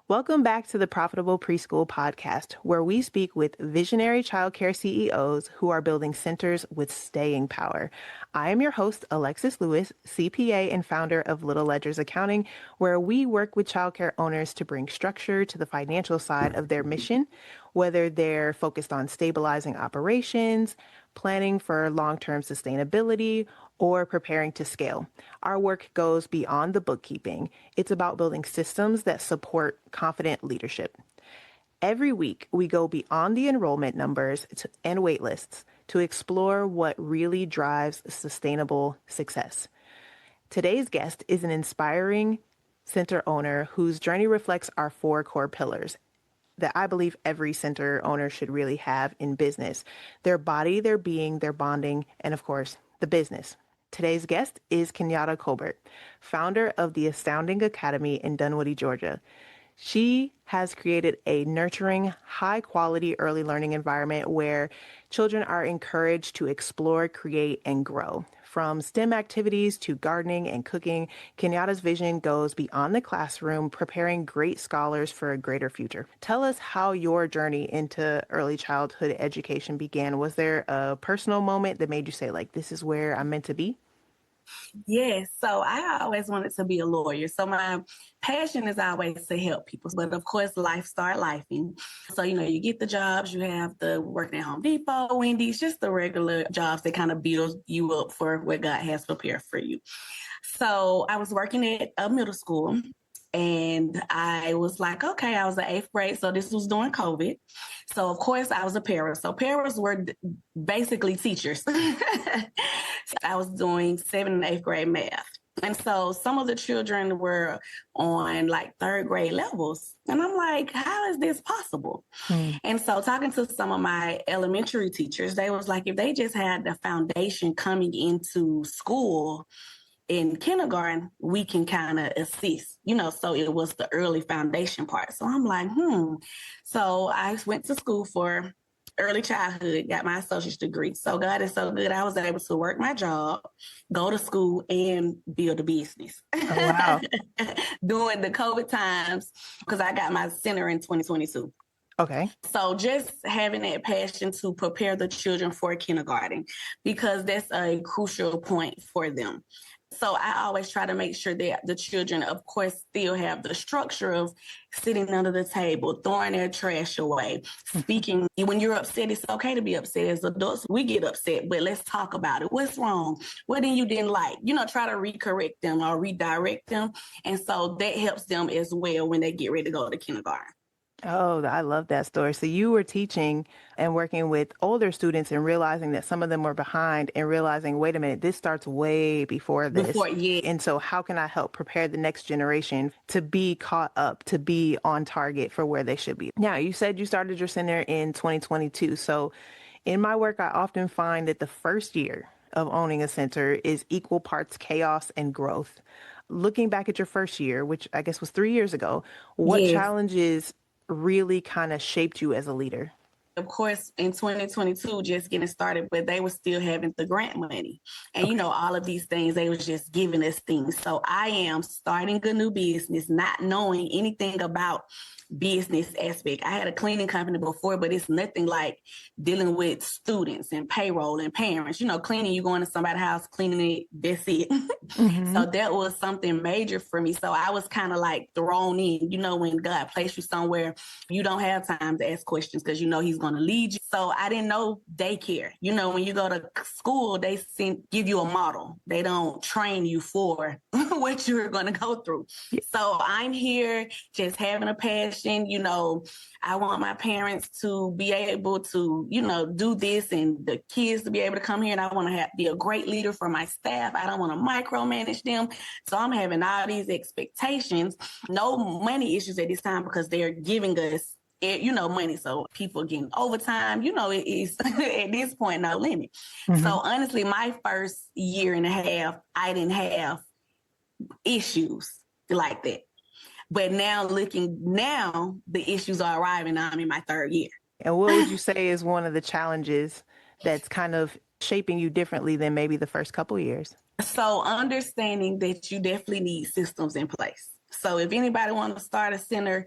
Welcome back to the Profitable Preschool Podcast, where we speak with visionary childcare CEOs who are building centers with staying power. I am your host, Alexis Louis, CPA and founder of Little Ledgers Accounting, where we work with childcare owners to bring structure to the financial side of their mission, whether they're focused on stabilizing operations, planning for long-term sustainability, or preparing to scale. Our work goes beyond the bookkeeping. It's about building systems that support confident leadership. Every week, we go beyond the enrollment numbers and wait lists to explore what really drives sustainable success. Today's guest is an inspiring center owner whose journey reflects our 4 core pillars that I believe every center owner should really have in business: their body, their being, their bonding, and of course, the business. Today's guest is Kenyatta Colbert, founder of the Astounding Academy in Dunwoody, Georgia. She has created a nurturing, high-quality early learning environment where children are encouraged to explore, create, and grow. From STEM activities to gardening and cooking, Kenyatta's vision goes beyond the classroom, preparing great scholars for a greater future. Tell us how your journey into early childhood education began. Was there a personal moment that made you say, like, this is where I'm meant to be? Yes. So I always wanted to be a lawyer. So my passion is always to help people. But of course, life start lifing. So, you get the jobs, you have the working at Home Depot, Wendy's, just the regular jobs that kind of build you up for what God has prepared for you. So I was working at a middle school. And I was like, okay, I was in 8th grade. So this was during COVID. So of course I was a para. So paras were basically teachers. So I was doing 7th and 8th grade math. And so some of the children were on like 3rd grade levels. And I'm like, how is this possible? And so talking to some of my elementary teachers, they was like, if they just had the foundation coming into school in kindergarten, we can kind of assist, so it was the early foundation part. So I'm like, So I went to school for early childhood, got my associate's degree. So God is so good. I was able to work my job, go to school, and build a business. Oh, wow. During the COVID times, because I got my center in 2022. Okay. So just having that passion to prepare the children for kindergarten, because that's a crucial point for them. So I always try to make sure that the children, of course, still have the structure of sitting under the table, throwing their trash away, speaking. When you're upset, it's okay to be upset. As adults, we get upset, but let's talk about it. What's wrong? What you didn't like? Try to recorrect them or redirect them. And so that helps them as well when they get ready to go to kindergarten. Oh, I love that story. So you were teaching and working with older students and realizing that some of them were behind and realizing, wait a minute, this starts way before this. And so how can I help prepare the next generation to be caught up, to be on target for where they should be? Now, you said you started your center in 2022. So in my work, I often find that the first year of owning a center is equal parts chaos and growth. Looking back at your first year, which I guess was 3 years ago, what challenges really kind of shaped you as a leader? Of course, in 2022, just getting started, but they were still having the grant money. And, all of these things, they was just giving us things. So I am starting a new business, not knowing anything about business aspect. I had a cleaning company before, but it's nothing like dealing with students and payroll and parents. Cleaning, you going to somebody's house, cleaning it, that's it. So that was something major for me. So I was kind of like thrown in, when God placed you somewhere, you don't have time to ask questions because he's going to lead you. So I didn't know daycare. When you go to school, they give you a model. They don't train you for what you're going to go through. So I'm here just having a passion. I want my parents to be able to, do this and the kids to be able to come here. And I want to be a great leader for my staff. I don't want to micromanage them. So I'm having all these expectations, no money issues at this time because they're giving us money. So people getting overtime, it is at this point, no limit. So honestly, my first year and a half, I didn't have issues like that. But now the issues are arriving. Now I'm in my 3rd year. And what would you say is one of the challenges that's kind of shaping you differently than maybe the first couple years? So understanding that you definitely need systems in place. So if anybody wants to start a center,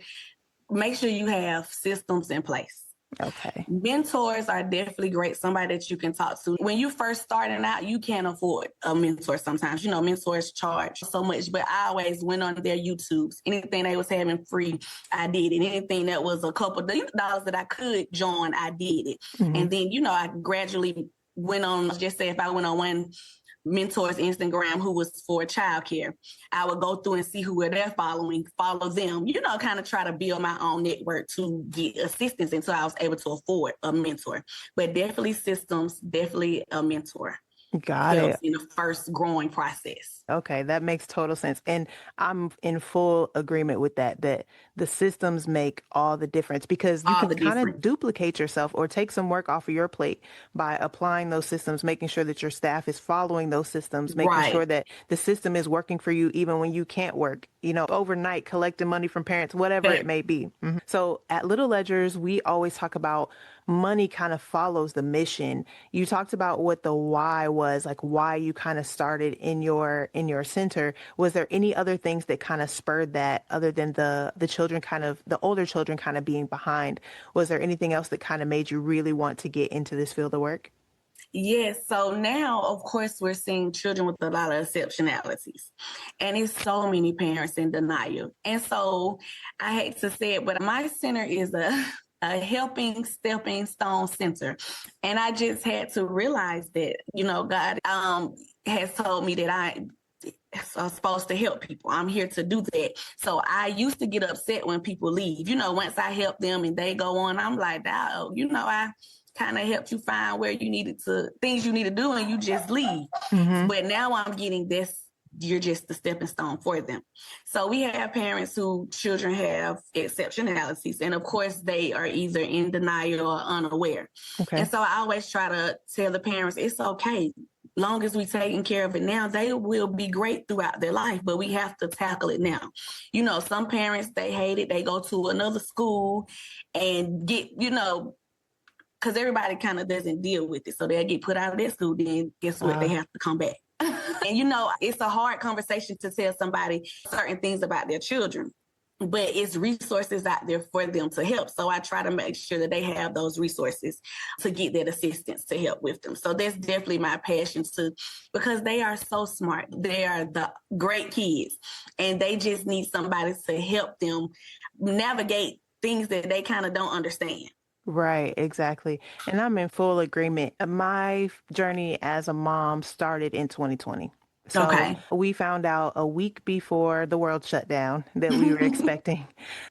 make sure you have systems in place. Okay. Mentors are definitely great. Somebody that you can talk to. When you first starting out, you can't afford a mentor sometimes. You know, mentors charge so much, but I always went on their YouTubes. Anything they was having free, I did it. Anything that was a couple dollars that I could join, I did it. Mm-hmm. And then, you know, I gradually went on, just say if I went on one mentor's Instagram who was for childcare, I would go through and see who they're following, follow them, you know, kind of try to build my own network to get assistance until I was able to afford a mentor. But definitely systems, definitely a mentor. Got it. In the first growing process. Okay, that makes total sense. And I'm in full agreement with that the systems make all the difference, because you can kind of duplicate yourself or take some work off of your plate by applying those systems, making sure that your staff is following those systems, making sure that the system is working for you even when you can't work, you know, overnight, collecting money from parents, whatever it may be. Mm-hmm. So at Little Ledgers, we always talk about money kind of follows the mission. You talked about what the why was, like why you kind of started in your center. Was there any other things that kind of spurred that, other than the children kind of, the older children kind of being behind? Was there anything else that kind of made you really want to get into this field of work? Yes. So now, of course, we're seeing children with a lot of exceptionalities, and it's so many parents in denial. And so I hate to say it, but my center is a helping stepping stone center. And I just had to realize that, you know, God has told me that I'm supposed to help people. I'm here to do that. So I used to get upset when people leave. You know, once I help them and they go on, I'm like, oh, you know, I kind of helped you find where you needed to, things you need to do, and you just leave. Mm-hmm. But now I'm getting this, you're just the stepping stone for them. So we have parents who children have exceptionalities, and of course they are either in denial or unaware. Okay. And so I always try to tell the parents, it's okay. Long as we taking care of it now, they will be great throughout their life, but we have to tackle it now. You know, some parents, they hate it. They go to another school and get, you know, because everybody kind of doesn't deal with it. So they'll get put out of their school, then guess what? They have to come back. And, you know, it's a hard conversation to tell somebody certain things about their children, but it's resources out there for them to help. So I try to make sure that they have those resources to get that assistance to help with them. So that's definitely my passion too, because they are so smart. They are the great kids, and they just need somebody to help them navigate things that they kind of don't understand. Right, exactly. And I'm in full agreement. My journey as a mom started in 2020. So we found out a week before the world shut down that we were expecting.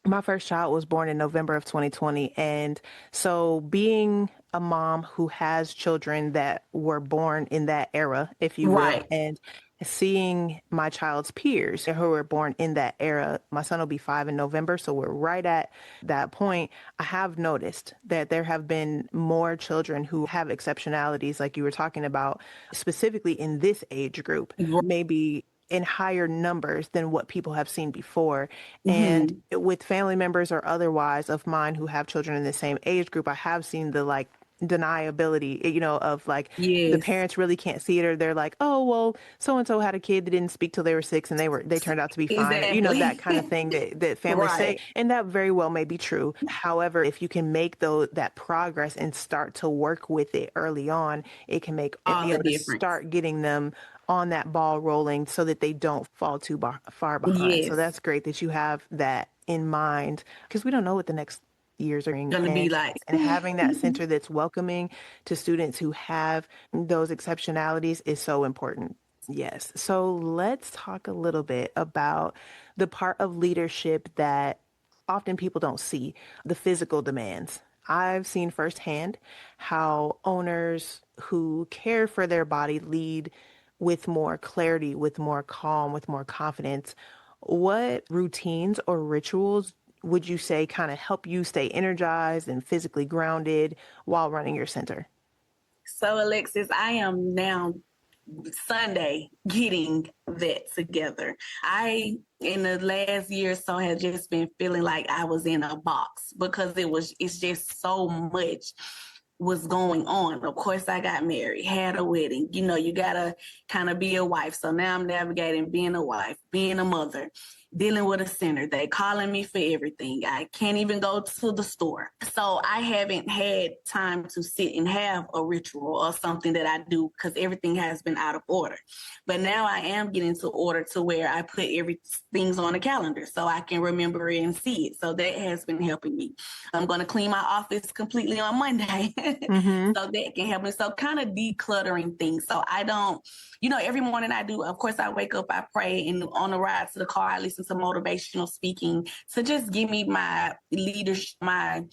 My first child was born in November of 2020. And so being a mom who has children that were born in that era, if you will, and seeing my child's peers who were born in that era, my son will be 5 in November, so we're right at that point. I have noticed that there have been more children who have exceptionalities, like you were talking about, specifically in this age group, maybe in higher numbers than what people have seen before. Mm-hmm. And with family members or otherwise of mine who have children in the same age group, I have seen the deniability, you know, of the parents really can't see it, or they're like, oh, well, so-and-so had a kid that didn't speak till they were 6 and they turned out to be fine. You know, that kind of thing that families say. And that very well may be true. However, if you can make that progress and start to work with it early on, it can make all the difference. Start getting them on that ball rolling so that they don't fall too far behind. So that's great that you have that in mind, because we don't know what the next years are going to be like. And having that center that's welcoming to students who have those exceptionalities is so important. Yes. So let's talk a little bit about the part of leadership that often people don't see, the physical demands. I've seen firsthand how owners who care for their body lead with more clarity, with more calm, with more confidence. What routines or rituals would you say kind of help you stay energized and physically grounded while running your center? So, Alexis, I am now Sunday getting that together. In the last year or so, have just been feeling like I was in a box, because it's just so much was going on. Of course, I got married, had a wedding. You know, you gotta kind of be a wife. So now I'm navigating being a wife, being a mother, dealing with a center. They calling me for everything. I can't even go to the store. So I haven't had time to sit and have a ritual or something that I do because everything has been out of order. But now I am getting to order to where I put everything on a calendar so I can remember it and see it. So that has been helping me. I'm going to clean my office completely on Monday. So that can help me. So kind of decluttering things. So I don't, every morning I do, of course, I wake up, I pray, and on the ride to the car, I listen to motivational speaking to just give me my leadership, my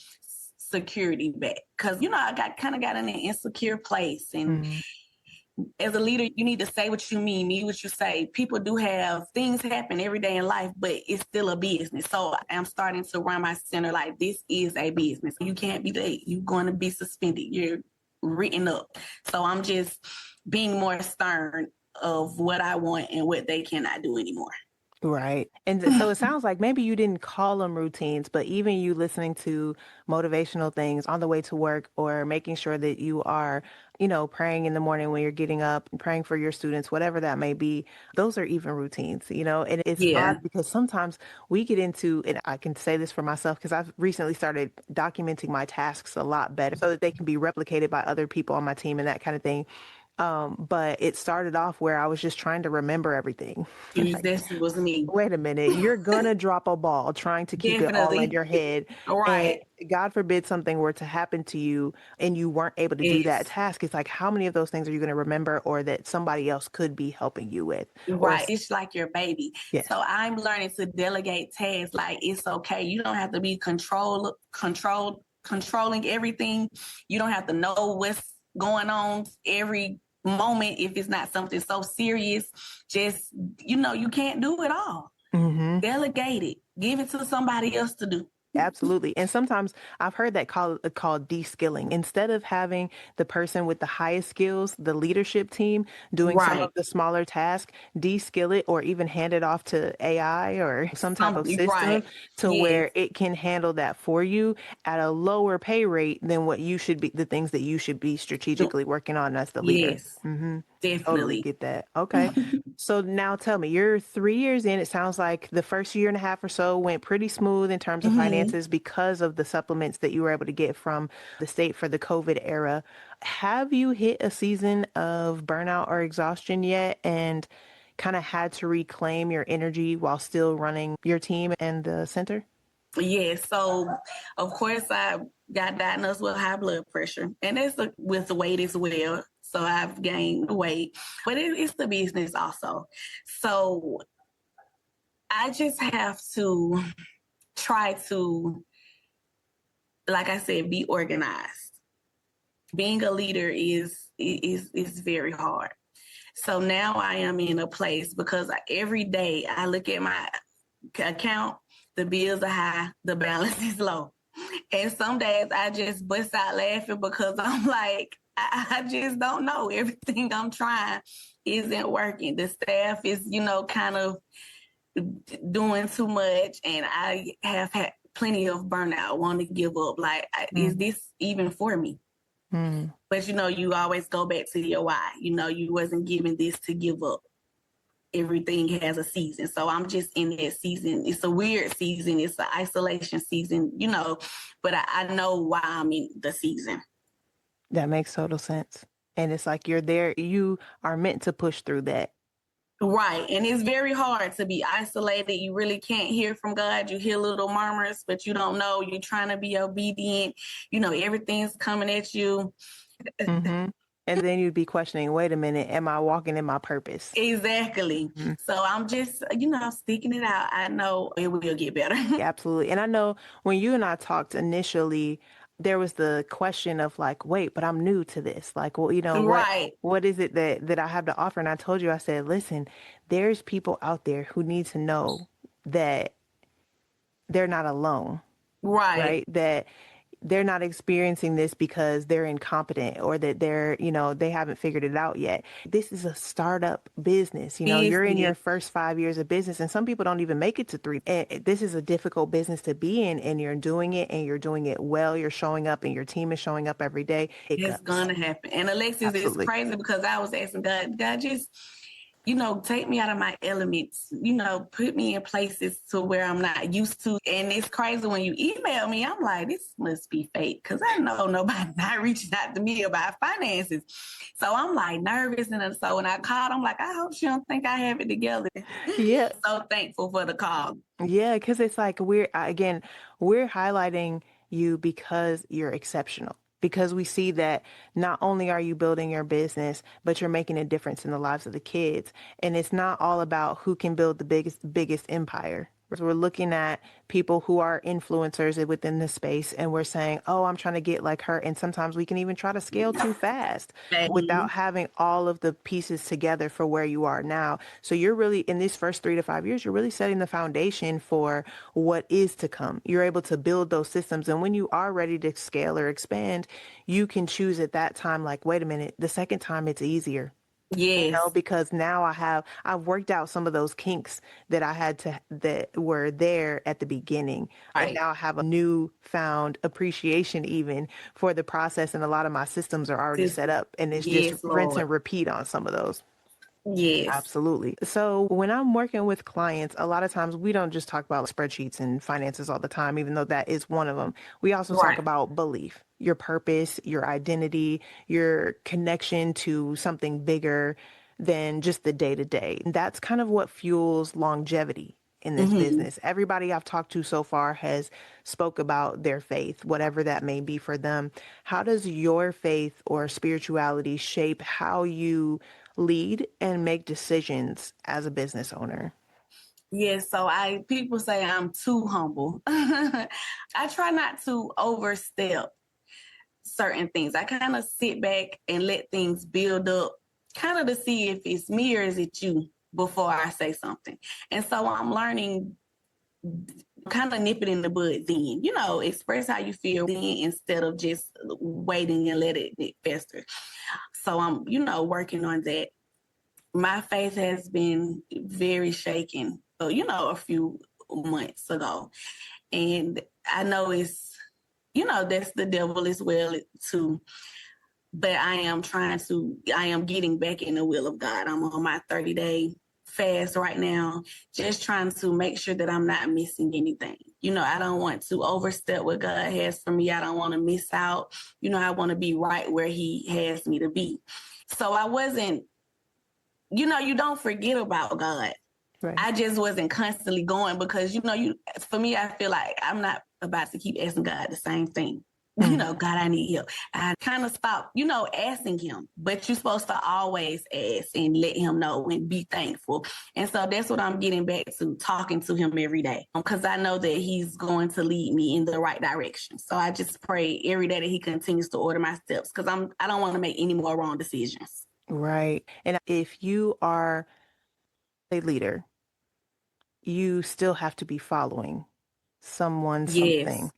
security back. Because, I got in an insecure place. And as a leader, you need to say what you mean what you say. People do have things happen every day in life, but it's still a business. So I'm starting to run my center like this is a business. You can't be late. You're going to be suspended. You're written up. So I'm just being more stern of what I want and what they cannot do anymore. Right. And so it sounds like maybe you didn't call them routines, but even you listening to motivational things on the way to work or making sure that you are, praying in the morning when you're getting up and praying for your students, whatever that may be, those are even routines, and it's odd because sometimes we get into, and I can say this for myself because I've recently started documenting my tasks a lot better so that they can be replicated by other people on my team and that kind of thing. But it started off where I was just trying to remember everything. This was me. Wait a minute, you're gonna drop a ball trying to keep it all in your head. Right. And God forbid something were to happen to you and you weren't able to do that task. It's like, how many of those things are you going to remember or that somebody else could be helping you with? Right. It's like your baby. Yes. So I'm learning to delegate tasks. Like, it's okay. You don't have to be controlling everything. You don't have to know what's going on every moment if it's not something so serious. Just, you can't do it all. Delegate it. Give it to somebody else to do. Absolutely. And sometimes I've heard that called de-skilling. Instead of having the person with the highest skills, the leadership team doing some of the smaller tasks, de-skill it or even hand it off to AI or some type of system to where it can handle that for you at a lower pay rate than what you should be, the things that you should be strategically working on as the leader. Yes, Totally definitely. get that. Okay. So now tell me, you're 3 years in. It sounds like the first year and a half or so went pretty smooth in terms of finances because of the supplements that you were able to get from the state for the COVID era. Have you hit a season of burnout or exhaustion yet and kind of had to reclaim your energy while still running your team and the center? Yes. So, of course, I got diagnosed with high blood pressure, and it's with the weight as well. So I've gained weight, but it's the business also. So I just have to try to, like I said, be organized. Being a leader is very hard. So now I am in a place because every day I look at my account, the bills are high, the balance is low. And some days I just bust out laughing because I'm like, I just don't know. Everything I'm trying isn't working. The staff is, kind of doing too much. And I have had plenty of burnout, want to give up. Like, is this even for me? But, you always go back to your why. You wasn't given this to give up. Everything has a season. So I'm just in that season. It's a weird season. It's an isolation season, but I know why I'm in the season. That makes total sense. And it's like you're there. You are meant to push through that. Right. And it's very hard to be isolated. You really can't hear from God. You hear little murmurs, but you don't know. You're trying to be obedient. Everything's coming at you. And then you'd be questioning, wait a minute, am I walking in my purpose? Exactly. So I'm just, sticking it out. I know it will get better. Yeah, absolutely. And I know when you and I talked initially, there was the question of like, wait, but I'm new to this. Like, well, what is it that I have to offer? And I told you, I said, listen, there's people out there who need to know that they're not alone. Right? That they're not experiencing this because they're incompetent or that they're, they haven't figured it out yet. This is a startup business. You're in your first 5 years of business and some people don't even make it to 3. And this is a difficult business to be in and you're doing it and you're doing it well. You're showing up and your team is showing up every day. It's going to happen. And Alexis, it's crazy because I was asking God just take me out of my elements, put me in places to where I'm not used to. And it's crazy when you email me, I'm like, this must be fake because I know nobody not reaching out to me about finances. So I'm like nervous. And so when I called, I'm like, I hope she don't think I have it together. Yeah. So thankful for the call. Yeah, because it's like we're highlighting you because you're exceptional. Because we see that not only are you building your business, but you're making a difference in the lives of the kids. And it's not all about who can build the biggest empire. We're looking at people who are influencers within the space and we're saying, oh, I'm trying to get like her. And sometimes we can even try to scale too fast without having all of the pieces together for where you are now. So you're really, in these first 3 to 5 years, you're really setting the foundation for what is to come. You're able to build those systems. And when you are ready to scale or expand, you can choose at that time, like, wait a minute, the second time it's easier. Yes. Because now I've worked out some of those kinks that were there at the beginning. Right. And now I have a newfound appreciation even for the process. And a lot of my systems are already set up and it's just rinse and repeat on some of those. Yes. Absolutely. So when I'm working with clients, a lot of times we don't just talk about spreadsheets and finances all the time, even though that is one of them. We also talk about belief, your purpose, your identity, your connection to something bigger than just the day to day. That's kind of what fuels longevity in this business. Everybody I've talked to so far has spoke about their faith, whatever that may be for them. How does your faith or spirituality shape how you lead and make decisions as a business owner? Yes, so people say I'm too humble. I try not to overstep certain things. I kind of sit back and let things build up, kind of to see if it's me or is it you before I say something. And so I'm learning kind of nip it in the bud then, express how you feel then instead of just waiting and let it fester. So I'm, working on that. My faith has been very shaken, a few months ago. And I know it's, that's the devil as well too. But I am getting back in the will of God. I'm on my 30-day fast right now, just trying to make sure that I'm not missing anything. I don't want to overstep what God has for me. I don't want to miss out. I want to be right where he has me to be. So I wasn't, you don't forget about God. Right. I just wasn't constantly going because, for me, I feel like I'm not about to keep asking God the same thing. God, I need help. I kind of stopped, asking him, but you're supposed to always ask and let him know and be thankful. And so that's what I'm getting back to, talking to him every day, because I know that he's going to lead me in the right direction. So I just pray every day that he continues to order my steps because I don't want to make any more wrong decisions. Right. And if you are a leader, you still have to be following someone, something.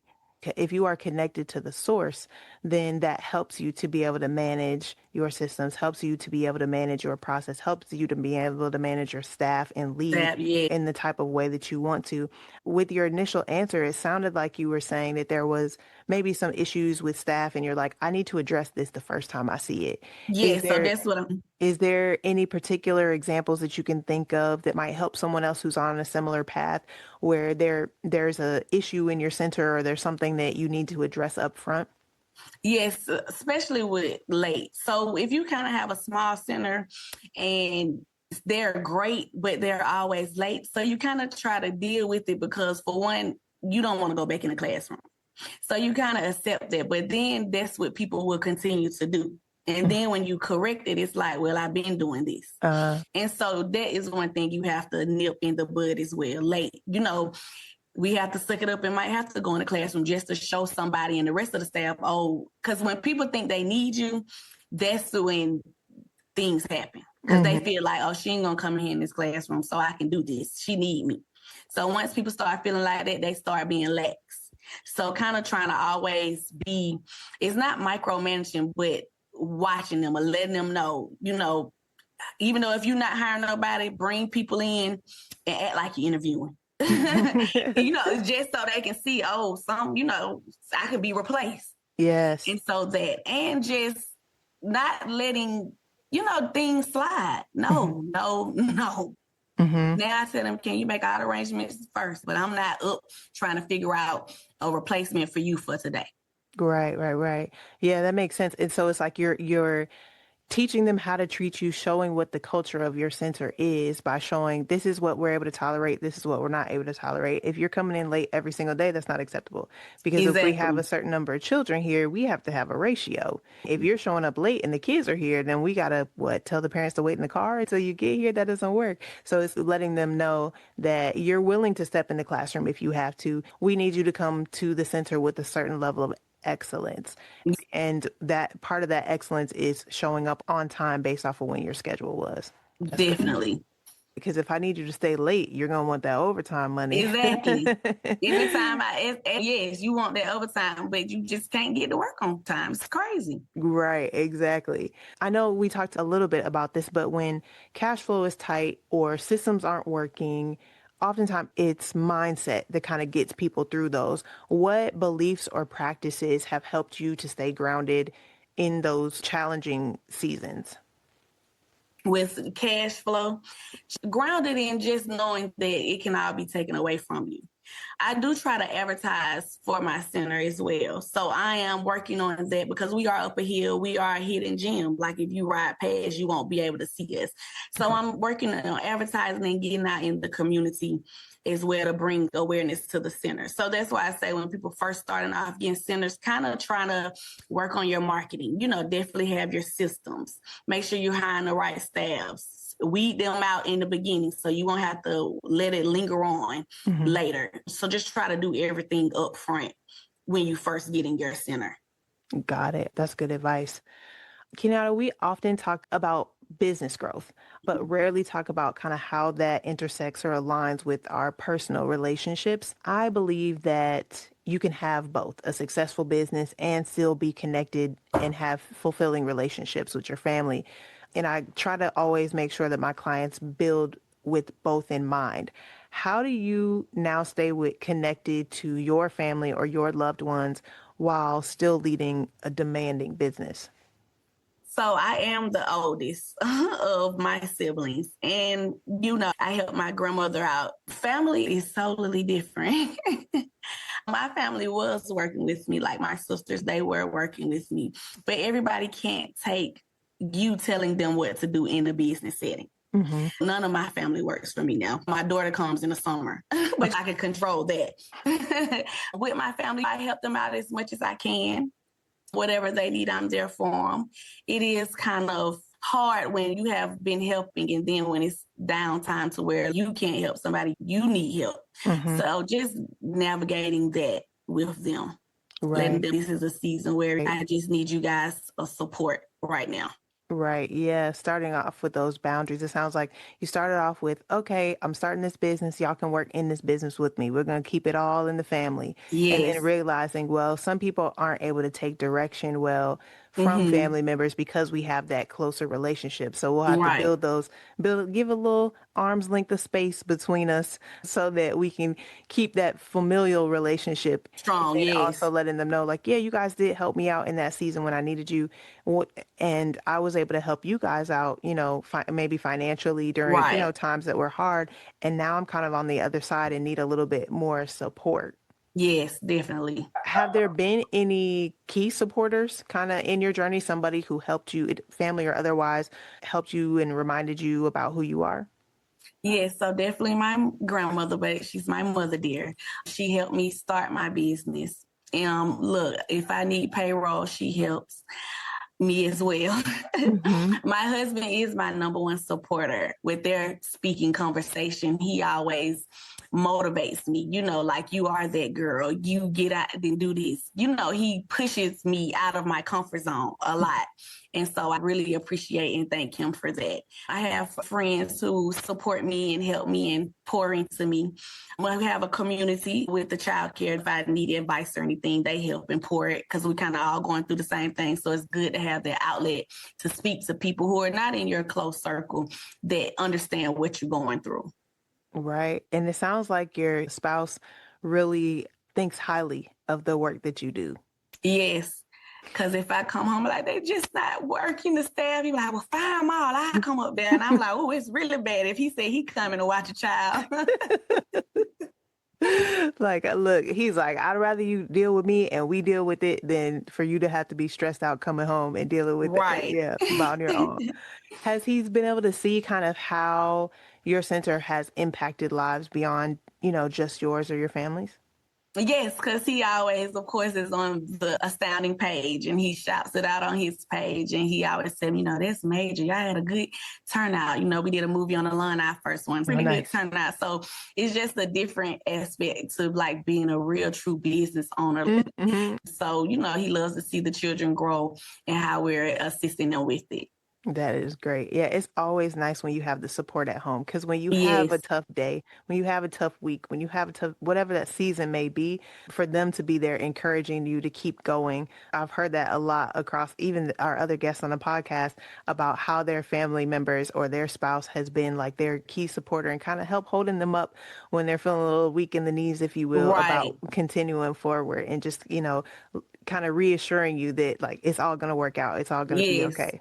If you are connected to the source, then that helps you to be able to manage your systems, helps you to be able to manage your process, helps you to be able to manage your staff and lead in the type of way that you want to. With your initial answer, it sounded like you were saying that there was maybe some issues with staff and you're like, I need to address this the first time I see it. Yes, so that's what Is there any particular examples that you can think of that might help someone else who's on a similar path where there's a issue in your center or there's something that you need to address up front? Yes, especially with late. So if you kind of have a small center and they're great, but they're always late. So you kind of try to deal with it because for one, you don't want to go back in the classroom. So you kind of accept that. But then that's what people will continue to do. And then when you correct it, it's like, well, I've been doing this. And so that is one thing you have to nip in the bud as well. Late, we have to suck it up and might have to go in the classroom just to show somebody and the rest of the staff, because when people think they need you, that's when things happen. Because they feel like, she ain't going to come in this classroom, so I can do this. She need me. So once people start feeling like that, they start being lax. So kind of trying to always be, it's not micromanaging, but watching them or letting them know, even though if you're not hiring nobody, bring people in and act like you're interviewing. Just so they can see, I could be replaced. Yes. And so and just not letting things slide. No, no, no. Mm-hmm. Now I tell them, can you make all the arrangements first? But I'm not up trying to figure out a replacement for you for today. Right. Yeah, that makes sense. And so it's like you're teaching them how to treat you, showing what the culture of your center is by showing this is what we're able to tolerate, this is what we're not able to tolerate. If you're coming in late every single day, that's not acceptable. Because if we have Exactly. a certain number of children here, we have to have a ratio. If you're showing up late and the kids are here, then we gotta tell the parents to wait in the car until you get here. That doesn't work. So it's letting them know that you're willing to step in the classroom if you have to. We need you to come to the center with a certain level of excellence. And that part of that excellence is showing up on time based off of when your schedule was. That's good. Definitely. Because if I need you to stay late, you're going to want that overtime money. Exactly. Anytime yes, you want that overtime, but you just can't get to work on time. It's crazy. Right, exactly. I know we talked a little bit about this, but when cash flow is tight or systems aren't working, oftentimes it's mindset that kind of gets people through those. What beliefs or practices have helped you to stay grounded in those challenging seasons? With cash flow, grounded in just knowing that it can all be taken away from you. I do try to advertise for my center as well. So I am working on that because we are up a hill. We are a hidden gem. Like if you ride past, you won't be able to see us. So I'm working on advertising and getting out in the community as well to bring awareness to the center. So that's why I say when people first starting off getting centers, kind of trying to work on your marketing, definitely have your systems. Make sure you're hiring the right staffs. Weed them out in the beginning so you won't have to let it linger on later. So just try to do everything up front when you first get in your center. Got it. That's good advice. Kenyatta, we often talk about business growth, but rarely talk about kind of how that intersects or aligns with our personal relationships. I believe that you can have both a successful business and still be connected and have fulfilling relationships with your family. And I try to always make sure that my clients build with both in mind. How do you now stay connected to your family or your loved ones while still leading a demanding business? So I am the oldest of my siblings. And, I help my grandmother out. Family is totally different. My family was working with me, like my sisters, they were working with me. But everybody can't take you telling them what to do in a business setting. Mm-hmm. None of my family works for me now. My daughter comes in the summer, but I can control that. With my family, I help them out as much as I can. Whatever they need, I'm there for them. It is kind of hard when you have been helping and then when it's downtime to where you can't help somebody, you need help. Mm-hmm. So just navigating that with them. Letting them, this is a season where I just need you guys a support right now. Right. Yeah. Starting off with those boundaries. It sounds like you started off with, okay, I'm starting this business. Y'all can work in this business with me. We're going to keep it all in the family. And then Yes. realizing, well, some people aren't able to take direction well from family members because we have that closer relationship. So we'll have to give a little arm's length of space between us so that we can keep that familial relationship strong. And yes. also letting them know, like, yeah, you guys did help me out in that season when I needed you. And I was able to help you guys out, maybe financially during, times that were hard. And now I'm kind of on the other side and need a little bit more support. Yes, definitely. Have there been any key supporters kind of in your journey? Somebody who helped you, family or otherwise, helped you and reminded you about who you are? Yes, so definitely my grandmother, but she's my mother dear. She helped me start my business. Look, if I need payroll, she helps me as well. My husband is my number one supporter. With their speaking conversation, he always motivates me, like you are that girl. You get out and do this. He pushes me out of my comfort zone a lot. And so I really appreciate and thank him for that. I have friends who support me and help me and pour into me. We have a community with the Childcare. If I need advice or anything, they help and pour it because we kind of all going through the same thing. So it's good to have that outlet to speak to people who are not in your close circle that understand what you're going through. Right. And it sounds like your spouse really thinks highly of the work that you do. Yes. Because if I come home like they just not working, the staff, he like, well, fire them all. I come up there and I'm like, oh, it's really bad if he said he coming to watch a child. Like, look, he's like, I'd rather you deal with me and we deal with it than for you to have to be stressed out coming home and dealing with it. Right. Yeah, on your own. Has he been able to see kind of how your center has impacted lives beyond, just yours or your family's? Yes, because he always, of course, is on the Astounding page and he shouts it out on his page. And he always said, that's major. Y'all had a good turnout. We did a movie on the lawn, our first one. Pretty good turnout. So it's just a different aspect to like being a real true business owner. Mm-hmm. So, he loves to see the children grow and how we're assisting them with it. That is great. Yeah, it's always nice when you have the support at home because when you have a tough day, when you have a tough week, when you have a tough, whatever that season may be, for them to be there encouraging you to keep going. I've heard that a lot across even our other guests on the podcast about how their family members or their spouse has been like their key supporter and kind of help holding them up when they're feeling a little weak in the knees, if you will, about continuing forward and just, kind of reassuring you that like it's all going to work out. It's all going to be okay.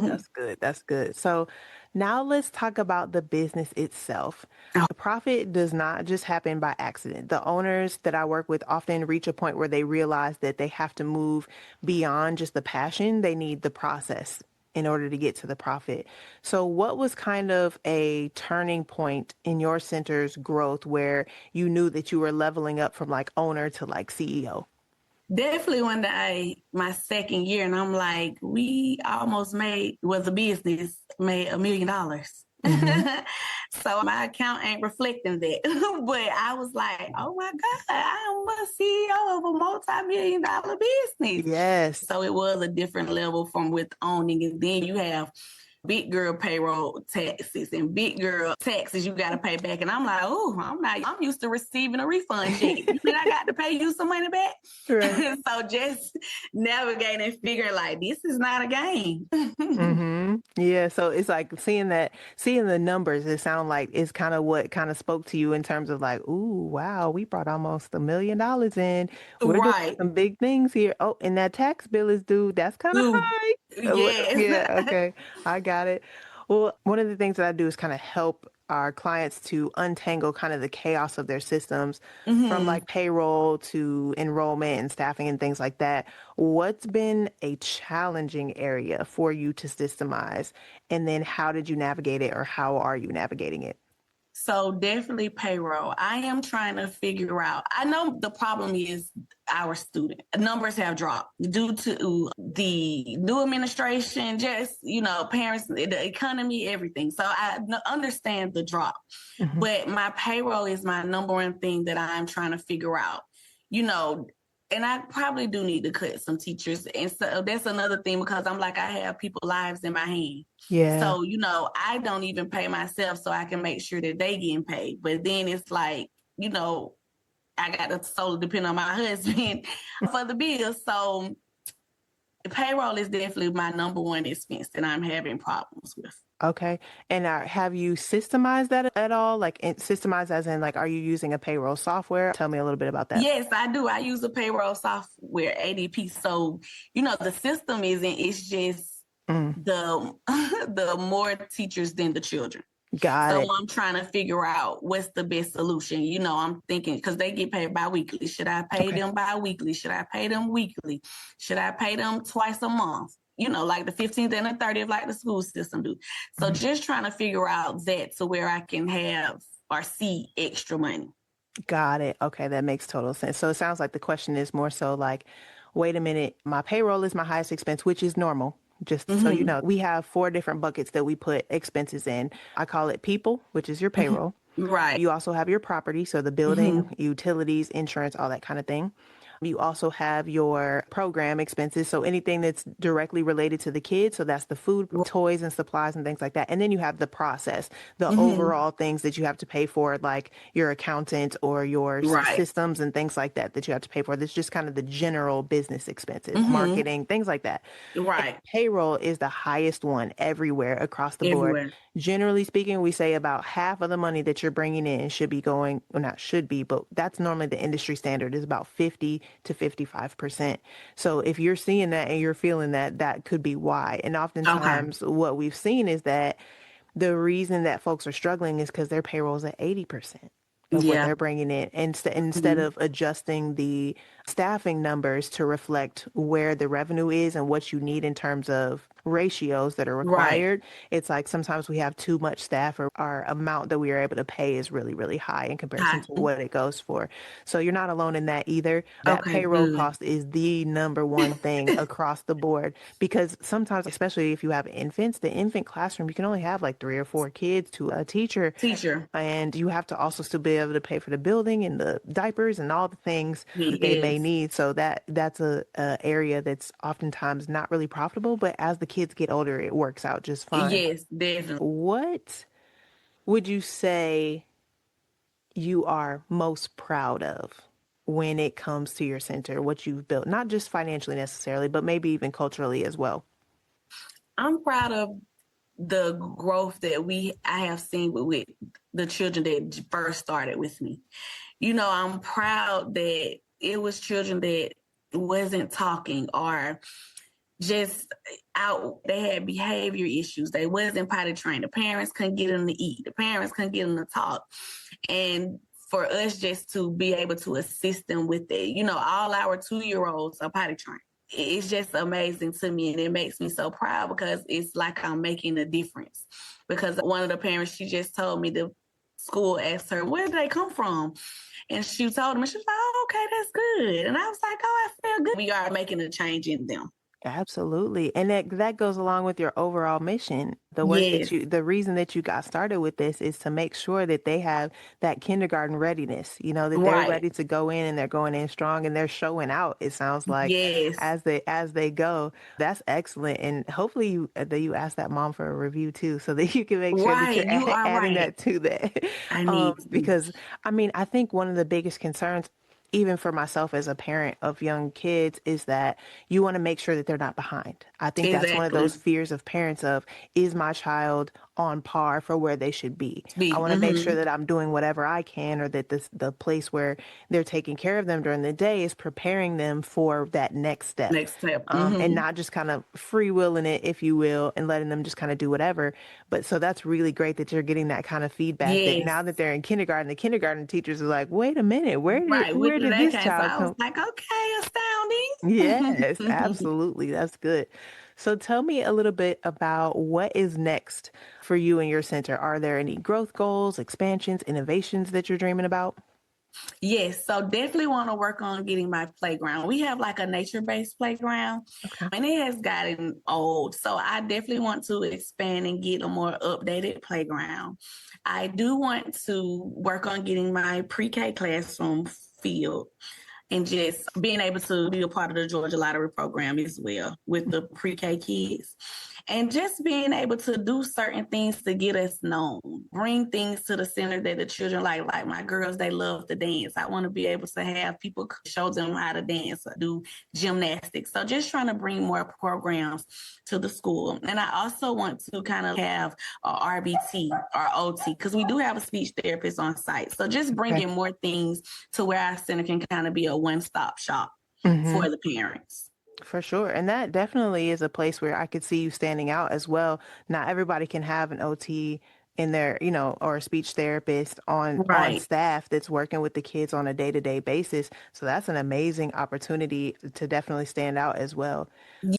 That's good. That's good. So now let's talk about the business itself. The profit does not just happen by accident. The owners that I work with often reach a point where they realize that they have to move beyond just the passion. They need the process in order to get to the profit. So what was kind of a turning point in your center's growth where you knew that you were leveling up from like owner to like CEO? Definitely one day, my second year, and I'm like, we almost made $1 million. Mm-hmm. So my account ain't reflecting that. But I was like, oh my God, I'm a CEO of a multi-million-dollar business. Yes. So it was a different level from with owning. And then you have big girl payroll taxes and big girl taxes you got to pay back. And I'm like, I'm used to receiving a refund check. You mean I got to pay you some money back? Right. So just navigating and figuring like, this is not a game. Mm-hmm. Yeah. So it's like seeing the numbers, it sounds like it's kind of what kind of spoke to you in terms of like, ooh, wow, we brought almost $1 million in. We're doing some big things here. Oh, and that tax bill is due. That's kind of high. Yes. Yeah. Okay. I got it. Well, one of the things that I do is kind of help our clients to untangle kind of the chaos of their systems from like payroll to enrollment and staffing and things like that. What's been a challenging area for you to systemize? And then how did you navigate it or how are you navigating it? So definitely payroll. I am trying to figure out. I know the problem is our student numbers have dropped due to the new administration, just, parents, the economy, everything. So I understand the drop, but my payroll is my number one thing that I'm trying to figure out, and I probably do need to cut some teachers. And so that's another thing because I'm like, I have people's lives in my hand. Yeah. So, I don't even pay myself so I can make sure that they getting paid. But then it's like, I got to solely depend on my husband for the bills. So payroll is definitely my number one expense that I'm having problems with. Okay. And have you systemized that at all? Like systemized as in like, are you using a payroll software? Tell me a little bit about that. Yes, I do. I use a payroll software, ADP. So, the system it's just the more teachers than the children. Got it. So I'm trying to figure out what's the best solution. I'm thinking because they get paid bi-weekly. Should I pay them bi-weekly? Should I pay them weekly? Should I pay them twice a month? Like the 15th and the 30th, like the school system do. So just trying to figure out that to where I can have or see extra money. Got it. Okay, that makes total sense. So it sounds like the question is more so like, wait a minute, my payroll is my highest expense, which is normal. Just so you know, we have 4 different buckets that we put expenses in. I call it people, which is your payroll. Right. You also have your property, so the building, utilities, insurance, all that kind of thing. You also have your program expenses, so anything that's directly related to the kids. So that's the food, toys, and supplies and things like that. And then you have the process, the overall things that you have to pay for, like your accountant or your systems and things like that you have to pay for. That's just kind of the general business expenses, marketing, things like that. Right. And payroll is the highest one everywhere across the board. Generally speaking, we say about half of the money that you're bringing in should be going, well, not should be, but that's normally the industry standard is about 50 to 55%. So if you're seeing that and you're feeling that, that could be why. And Okay. oftentimes what we've seen is that the reason that folks are struggling is because their payroll's at 80% of what Yeah. they're bringing in. Instead Mhm. of adjusting the staffing numbers to reflect where the revenue is and what you need in terms of ratios that are Right. required, it's like sometimes we have too much staff or our amount that we are able to pay is really, really high in comparison Hi. to what it goes for. So you're not alone in that either. That Okay, payroll good. cost is the number one thing across the board because sometimes, especially if you have infants, the infant classroom, you can only have like 3 or 4 kids to a teacher. Teacher. And you have to also still be able to pay for the building and the diapers and all the things that they may Yes. need. So that's a area that's oftentimes not really profitable, but as the kids get older, it works out just fine. Yes, definitely. What would you say you are most proud of when it comes to your center, what you've built, not just financially necessarily, but maybe even culturally as well? I'm proud of the growth that I have seen with the children that first started with me. I'm proud that it was children that wasn't talking or just out. They had behavior issues. They wasn't potty trained. The parents couldn't get them to eat. The parents couldn't get them to talk. And for us just to be able to assist them with it, all our 2-year-olds are potty trained. It's just amazing to me, and it makes me so proud because it's like I'm making a difference. Because one of the parents, she just told me the school asked her, where did they come from? And she told them, and she was like, oh, okay, that's good. And I was like, oh, I feel good. We are making a change in them. Absolutely. And that goes along with your overall mission. Yes. The reason that you got started with this is to make sure that they have that kindergarten readiness, that they're Right. ready to go in and they're going in strong and they're showing out, it sounds like, Yes. as they go. That's excellent. And hopefully that you ask that mom for a review too, so that you can make sure that you're Right. You are adding right. that to that. I need to. Because I think one of the biggest concerns, even for myself as a parent of young kids, is that you want to make sure that they're not behind. I think that's one of Exactly. those fears of parents of, is my child on par for where they should be? I want to make sure Mm-hmm. that I'm doing whatever I can, or that the place where they're taking care of them during the day is preparing them for that next step. Next step. And Mm-hmm. not just kind of freewheeling it, if you will, and letting them just kind of do whatever. But so that's really great that you're getting that kind of feedback, that Yes. now that they're in kindergarten, the kindergarten teachers are like, wait a minute, where did Right. With where did that this came. So child I was come? like, okay, Yes, astounding. absolutely. That's good. So tell me a little bit about what is next for you and your center. Are there any growth goals, expansions, innovations that you're dreaming about? Yes, so definitely want to work on getting my playground. We have like a nature-based playground, Okay. and it has gotten old. So I definitely want to expand and get a more updated playground. I do want to work on getting my pre-K classroom filled and just being able to be a part of the Georgia Lottery program as well with the pre-K kids. And just being able to do certain things to get us known, bring things to the center that the children like my girls, they love to dance. I want to be able to have people show them how to dance or do gymnastics. So just trying to bring more programs to the school. And I also want to kind of have a RBT or OT, because we do have a speech therapist on site. So just Okay. bringing more things to where our center can kind of be a one-stop shop Hmm. for the parents. For sure. And that definitely is a place where I could see you standing out as well. Not everybody can have an OT in their, or a speech therapist on Right. staff that's working with the kids on a day-to-day basis. So that's an amazing opportunity to definitely stand out as well.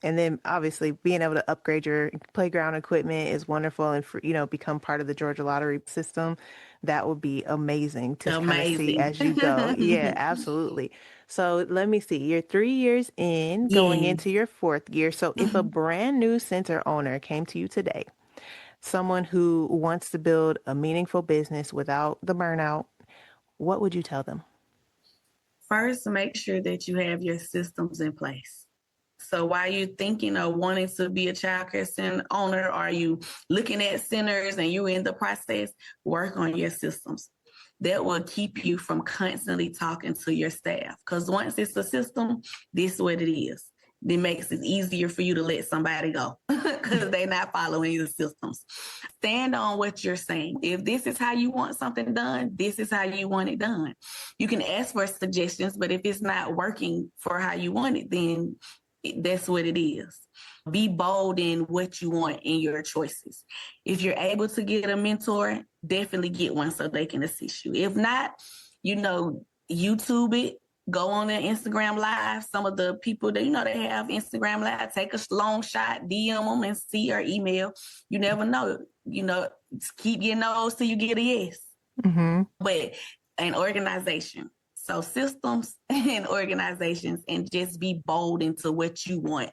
And then obviously being able to upgrade your playground equipment is wonderful, and become part of the Georgia Lottery system. That would be amazing to kind of see Amazing. as you go. Yeah, absolutely. So let me see. You're 3 years in, going into Yes. your fourth year. So if a Mhm. brand new center owner came to you today, someone who wants to build a meaningful business without the burnout, what would you tell them? First, make sure that you have your systems in place. So while you're thinking of wanting to be a child care center owner, are you looking at centers and you're in the process, work on your systems. That will keep you from constantly talking to your staff. Because once it's a system, this is what it is. it makes it easier for you to let somebody go because they're not following the systems. Stand on what you're saying. If this is how you want something done, this is how you want it done. You can ask for suggestions, but if it's not working for how you want it, then that's what it is. Be bold in what you want in your choices. If you're able to get a mentor, definitely get one so they can assist you. If not, YouTube it. Go on their Instagram Live. Some of the people that, they have Instagram Live, take a long shot, DM them and see or email. You never know. Keep getting those till you get a yes. Mm-hmm. But an organization. So systems and organizations, and just be bold into what you want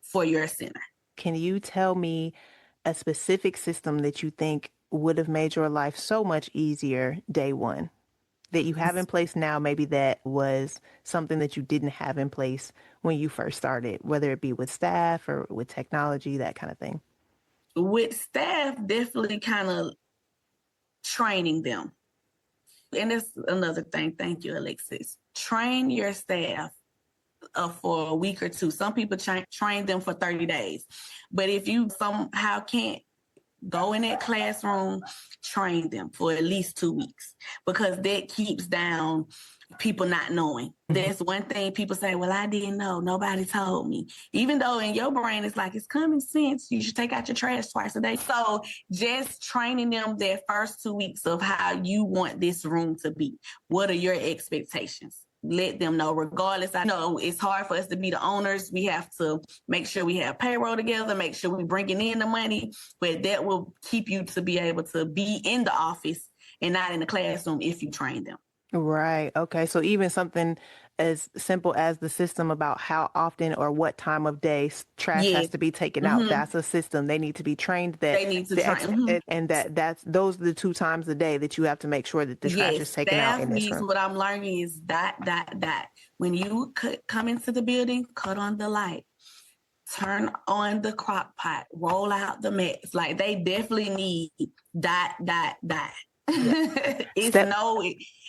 for your center. Can you tell me a specific system that you think would have made your life so much easier day one? That you have in place now, maybe that was something that you didn't have in place when you first started, whether it be with staff or with technology, that kind of thing? With staff, definitely kind of training them. And that's another thing. Thank you, Alexis. Train your staff for a week or two. Some people train them for 30 days. But if you somehow can't go in that classroom, train them for at least 2 weeks, because that keeps down people not knowing. That's one thing people say, well, I didn't know. Nobody told me. Even though in your brain, it's like, it's common sense. You should take out your trash twice a day. So just training them their first 2 weeks of how you want this room to be. What are your expectations? Let them know, regardless. I know it's hard for us to be the owners. We have to make sure we have payroll together, make sure we're bringing in the money, but that will keep you to be able to be in the office and not in the classroom if you train them. Right. Okay. So even something as simple as the system about how often or what time of day trash has to be taken out, that's a system. They need to be trained that they need to train. And those are the 2 times a day that you have to make sure that the trash is taken out in this room. What I'm learning is dot. When you come into the building, cut on the light, turn on the crock pot, roll out the mats. Like, they definitely need dot.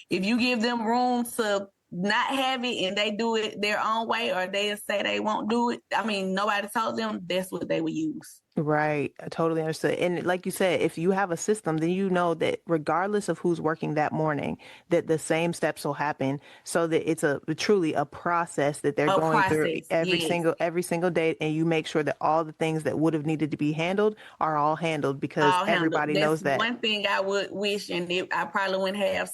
If you give them room to not have it and they do it their own way, or they say they won't do it, I mean, nobody told them, that's what they would use. Right. I totally understood. And like you said, if you have a system, then you know that regardless of who's working that morning, that the same steps will happen, so that it's truly a process that they're going through every single day. And you make sure that all the things that would have needed to be handled are all handled, because everybody knows that. One thing I would wish, and I probably wouldn't have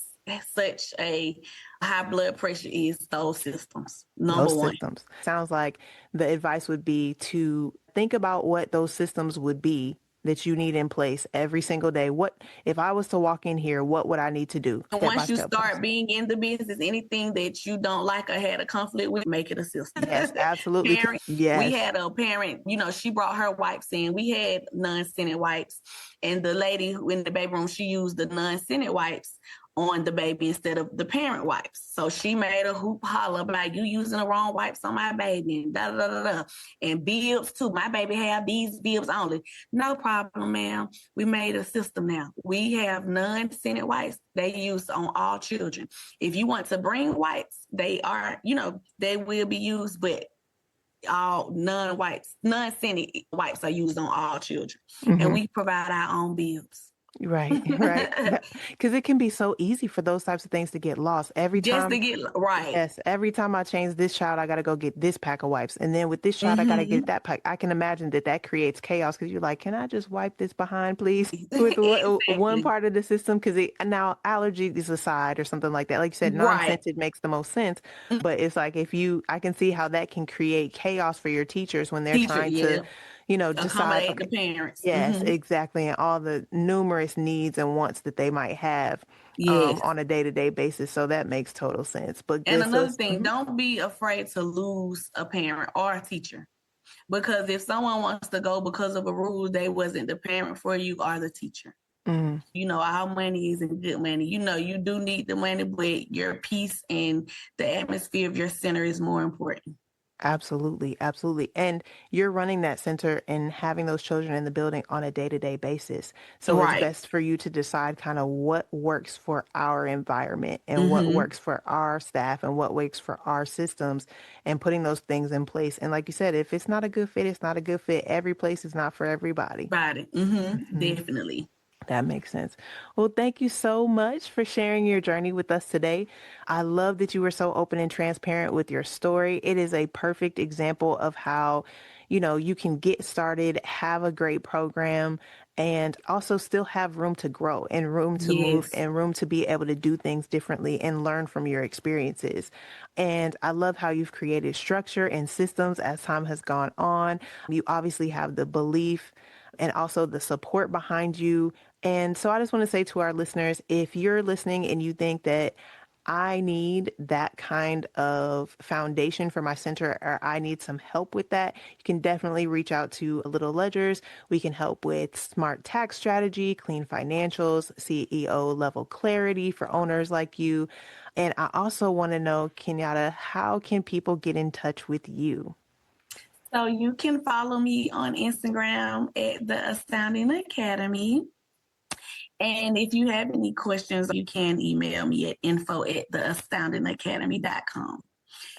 such a high blood pressure, is those systems. Number one. Systems. Sounds like the advice would be to think about what those systems would be that you need in place every single day. What if I was to walk in here, what would I need to do? Once you start being in the business, anything that you don't like or had a conflict with, make it a system. Yes, absolutely. Yes. We had a parent, she brought her wipes in. We had non-scented wipes, and the lady in the baby room, she used the non-scented wipes on the baby instead of the parent wipes. So she made a hoop holler about, you using the wrong wipes on my baby, and da da da da. And bibs too. My baby have these bibs only. No problem, ma'am. We made a system now. We have non-scented wipes. They use on all children. If you want to bring wipes, they are, they will be used, but all non-scented wipes are used on all children. And we provide our own bibs. Right. Because it can be so easy for those types of things to get lost every time. Yes. Every time I change this child, I got to go get this pack of wipes. And then with this child, I got to get that pack. I can imagine that creates chaos, because you're like, can I just wipe this behind, please? With one part of the system, because now allergies aside or something like that. Like you said, non-scented makes the most sense. But it's like, I can see how that can create chaos for your teachers when they're trying to decide the parents. Yes, exactly. And all the numerous needs and wants that they might have on a day-to-day basis. So that makes total sense. And another thing, don't be afraid to lose a parent or a teacher. Because if someone wants to go because of a rule, they wasn't the parent for you or the teacher. Our money isn't good money. You do need the money, but your peace and the atmosphere of your center is more important. Absolutely, absolutely. And you're running that center and having those children in the building on a day-to-day basis. So it's Right. best for you to decide kind of what works for our environment and what Mm-hmm. works for our staff and what works for our systems and putting those things in place. And like you said, if it's not a good fit, it's not a good fit. Every place is not for everybody. About it. Mm-hmm. Mhm. Definitely. That makes sense. Well, thank you so much for sharing your journey with us today. I love that you were so open and transparent with your story. It is a perfect example of how, you can get started, have a great program, and also still have room to grow and room to move Yes. and room to be able to do things differently and learn from your experiences. And I love how you've created structure and systems as time has gone on. You obviously have the belief and also the support behind you. And so I just want to say to our listeners, if you're listening and you think that I need that kind of foundation for my center, or I need some help with that, you can definitely reach out to Little Ledgers. We can help with smart tax strategy, clean financials, CEO level clarity for owners like you. And I also want to know, Kenyatta, how can people get in touch with you? So you can follow me on Instagram at the Astounding Academy. And if you have any questions, you can email me at info@theastoundingacademy.com.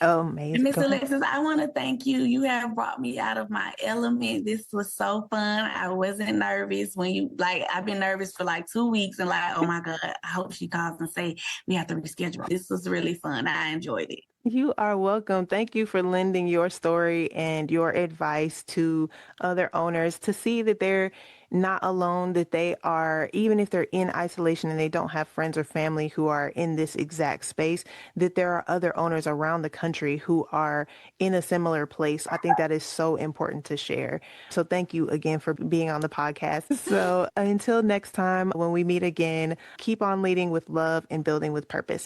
Oh, And amazing. Go Mr. ahead. Alexis, I want to thank you. You have brought me out of my element. This was so fun. I wasn't nervous I've been nervous for like 2 weeks and like, oh my God, I hope she calls and say we have to reschedule. This was really fun. I enjoyed it. You are welcome. Thank you for lending your story and your advice to other owners to see that they're not alone, that they are, even if they're in isolation and they don't have friends or family who are in this exact space, that there are other owners around the country who are in a similar place. I think that is so important to share. So thank you again for being on the podcast. So until next time, when we meet again, keep on leading with love and building with purpose.